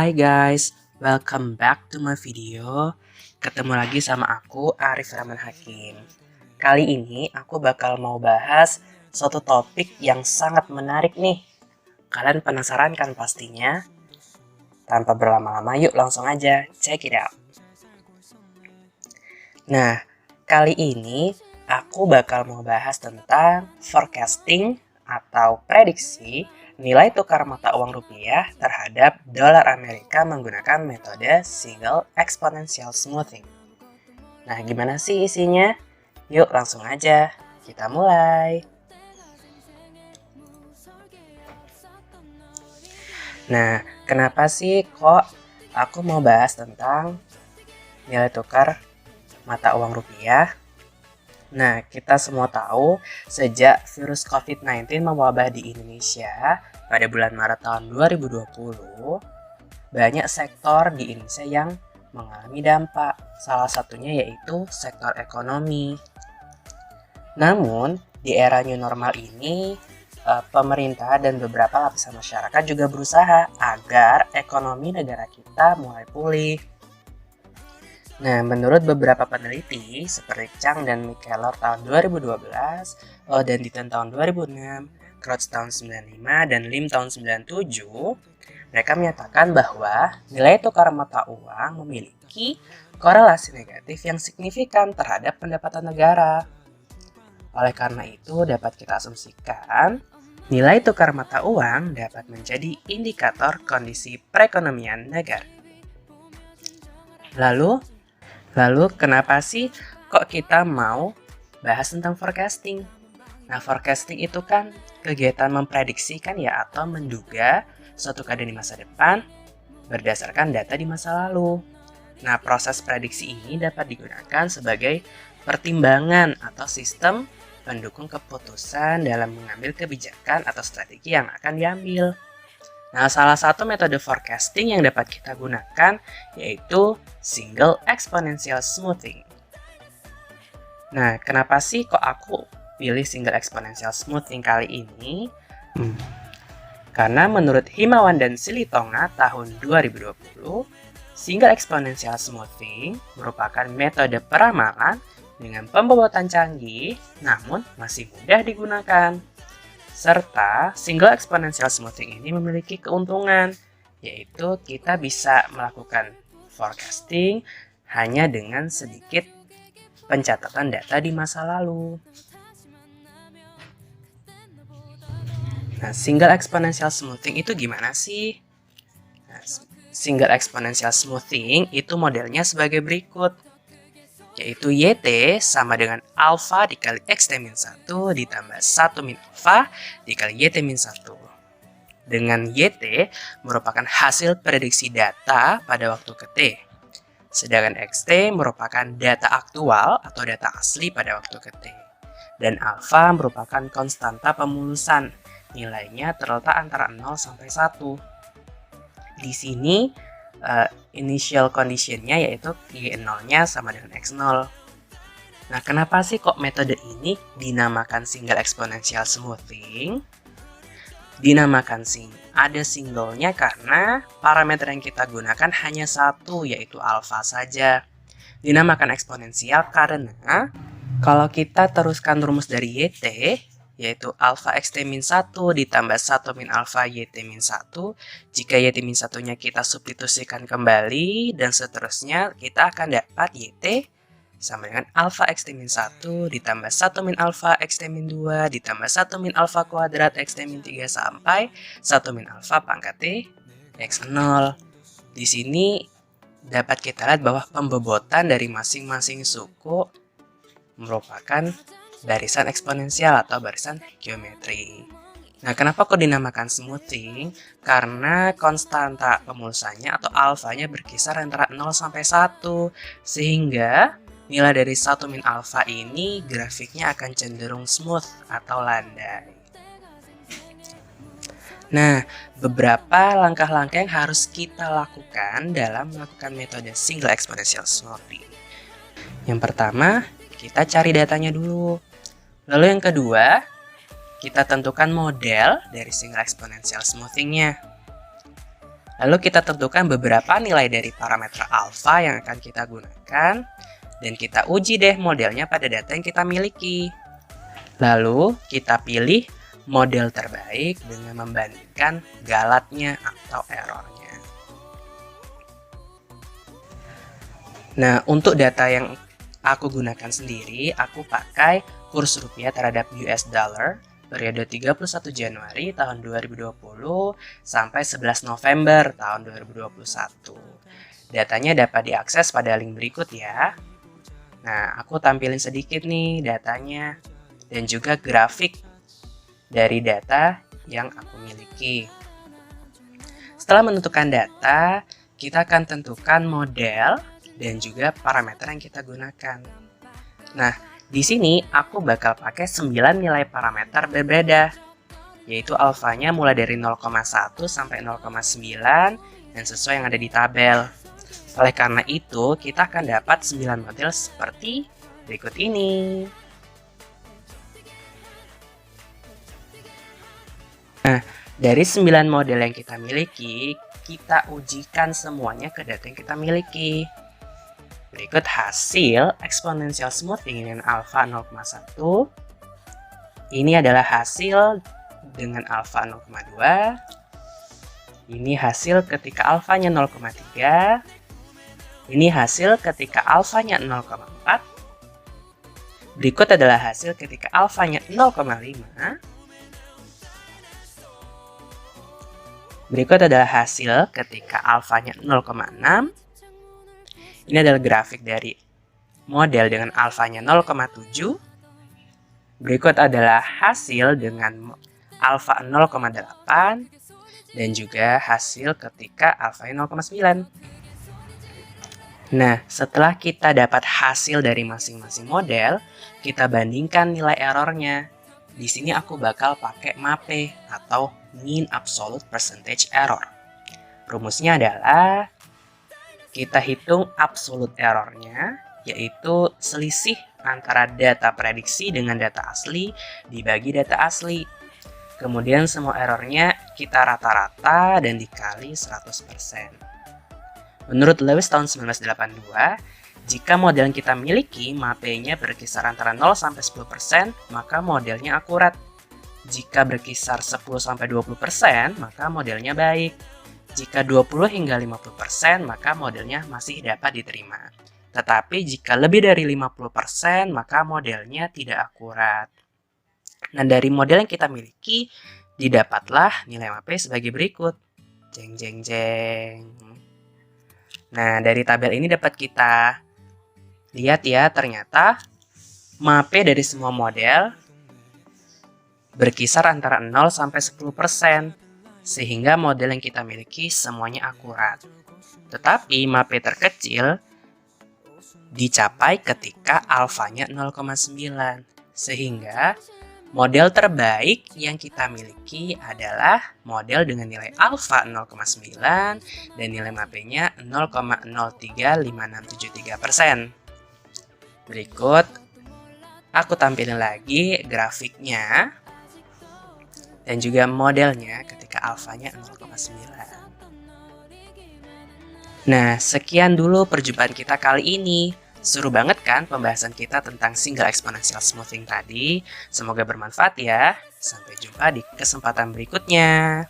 Hai guys, welcome back to my video. Ketemu lagi sama aku, Arif Rahman Hakim. Kali ini aku bakal mau bahas suatu topik yang sangat menarik nih. Kalian penasaran kan pastinya? Tanpa berlama-lama, yuk langsung aja check it out. Nah, kali ini aku bakal mau bahas tentang forecasting atau prediksi nilai tukar mata uang rupiah terhadap dolar Amerika menggunakan metode single exponential smoothing. Nah, gimana sih isinya? Yuk langsung aja, kita mulai. Nah, kenapa sih kok aku mau bahas tentang nilai tukar mata uang rupiah? Nah, kita semua tahu sejak virus COVID-19 mewabah di Indonesia pada bulan Maret tahun 2020, banyak sektor di Indonesia yang mengalami dampak. Salah satunya yaitu sektor ekonomi. Namun, di era new normal ini, pemerintah dan beberapa lapisan masyarakat juga berusaha agar ekonomi negara kita mulai pulih. Nah, menurut beberapa peneliti seperti Chang dan Mikeller tahun 2012, Odenditan tahun 2006, Crouch tahun 95, dan Lim tahun 97, mereka menyatakan bahwa nilai tukar mata uang memiliki korelasi negatif yang signifikan terhadap pendapatan negara. Oleh karena itu, dapat kita asumsikan nilai tukar mata uang dapat menjadi indikator kondisi perekonomian negara. Lalu kenapa sih kok kita mau bahas tentang forecasting? Nah, forecasting itu kan kegiatan memprediksikan ya atau menduga suatu keadaan di masa depan berdasarkan data di masa lalu. Nah, proses prediksi ini dapat digunakan sebagai pertimbangan atau sistem pendukung keputusan dalam mengambil kebijakan atau strategi yang akan diambil. Nah, salah satu metode forecasting yang dapat kita gunakan yaitu single exponential smoothing. Nah, kenapa sih kok aku pilih single exponential smoothing kali ini? Karena menurut Himawan dan Silitonga tahun 2020, single exponential smoothing merupakan metode peramalan dengan pembobotan canggih namun masih mudah digunakan. Serta single exponential smoothing ini memiliki keuntungan, yaitu kita bisa melakukan forecasting hanya dengan sedikit pencatatan data di masa lalu. Nah, single exponential smoothing itu gimana sih? Nah, single exponential smoothing itu modelnya sebagai berikut, yaitu YT sama dengan alpha dikali X-1 ditambah 1 min alpha dikali YT min 1. Dengan YT merupakan hasil prediksi data pada waktu ke T. Sedangkan XT merupakan data aktual atau data asli pada waktu ke T. Dan alpha merupakan konstanta pemulusan. Nilainya terletak antara 0 sampai 1. Di sini initial conditionnya yaitu Y0-nya sama dengan X0. Nah, kenapa sih kok metode ini dinamakan single exponential smoothing? Dinamakan ada singlenya karena parameter yang kita gunakan hanya satu, yaitu alpha saja. Dinamakan eksponensial karena kalau kita teruskan rumus dari YT, yaitu alpha xt min 1 ditambah 1 min alpha yt min 1. Jika yt min 1-nya kita substitusikan kembali dan seterusnya, kita akan dapat yt sama dengan alpha xt min 1 ditambah 1 min alpha xt min 2 ditambah 1 min alpha kuadrat xt min 3 sampai 1 min alpha pangkat t x0. Di sini dapat kita lihat bahwa pembobotan dari masing-masing suku merupakan barisan eksponensial atau barisan geometri. Nah, kenapa kok dinamakan smoothing? Karena konstanta pemulusannya atau alfanya berkisar antara 0 sampai 1. Sehingga nilai dari 1 min alfa ini grafiknya akan cenderung smooth atau landai. Nah, beberapa langkah-langkah yang harus kita lakukan dalam melakukan metode single exponential smoothing. Yang pertama, kita cari datanya dulu. Lalu yang kedua, kita tentukan model dari single exponential smoothing-nya. Lalu kita tentukan beberapa nilai dari parameter alfa yang akan kita gunakan, dan kita uji deh modelnya pada data yang kita miliki. Lalu kita pilih model terbaik dengan membandingkan galatnya atau errornya. Nah, untuk data yang aku gunakan sendiri, aku pakai kurs rupiah terhadap US dollar periode 31 Januari tahun 2020 sampai 11 November tahun 2021. Datanya dapat diakses pada link berikut ya. Nah, aku tampilin sedikit nih datanya dan juga grafik dari data yang aku miliki. Setelah menentukan data, kita akan tentukan model dan juga parameter yang kita gunakan. Nah, di sini aku bakal pakai 9 nilai parameter berbeda, yaitu alfanya mulai dari 0,1 sampai 0,9 dan sesuai yang ada di tabel. Oleh karena itu, kita akan dapat 9 model seperti berikut ini. Nah, dari 9 model yang kita miliki, kita ujikan semuanya ke data yang kita miliki. Berikut hasil exponential smoothing dengan alfa 0,1. Ini adalah hasil dengan alfa 0,2. Ini hasil ketika alfanya 0,3. Ini hasil ketika alfanya 0,4. Berikut adalah hasil ketika alfanya 0,5. Berikut adalah hasil ketika alfanya 0,6. Ini adalah grafik dari model dengan alfanya 0,7. Berikut adalah hasil dengan alfa 0,8 dan juga hasil ketika alfanya 0,9. Nah, setelah kita dapat hasil dari masing-masing model, kita bandingkan nilai errornya. Di sini aku bakal pakai MAPE atau Mean Absolute Percentage Error. Rumusnya adalah kita hitung absolute errornya, yaitu selisih antara data prediksi dengan data asli dibagi data asli. Kemudian semua errornya kita rata-rata dan dikali 100%. Menurut Lewis tahun 1982, jika model yang kita miliki MAPE-nya berkisar antara 0 sampai 10%, maka modelnya akurat. Jika berkisar 10 sampai 20%, maka modelnya baik. Jika 20 hingga 50%, maka modelnya masih dapat diterima. Tetapi jika lebih dari 50%, maka modelnya tidak akurat. Nah, dari model yang kita miliki, didapatlah nilai MAPE sebagai berikut. Jeng jeng jeng. Nah, dari tabel ini dapat kita lihat ya, ternyata MAPE dari semua model berkisar antara 0 sampai 10%. Sehingga model yang kita miliki semuanya akurat. Tetapi MAPE terkecil dicapai ketika alfanya 0,9. Sehingga model terbaik yang kita miliki adalah model dengan nilai alfa 0,9 dan nilai MAPE-nya 0,035673%. Berikut aku tampilin lagi grafiknya dan juga modelnya ketika alfanya 0,9. Nah, sekian dulu perjumpaan kita kali ini. Seru banget kan pembahasan kita tentang single exponential smoothing tadi. Semoga bermanfaat ya. Sampai jumpa di kesempatan berikutnya.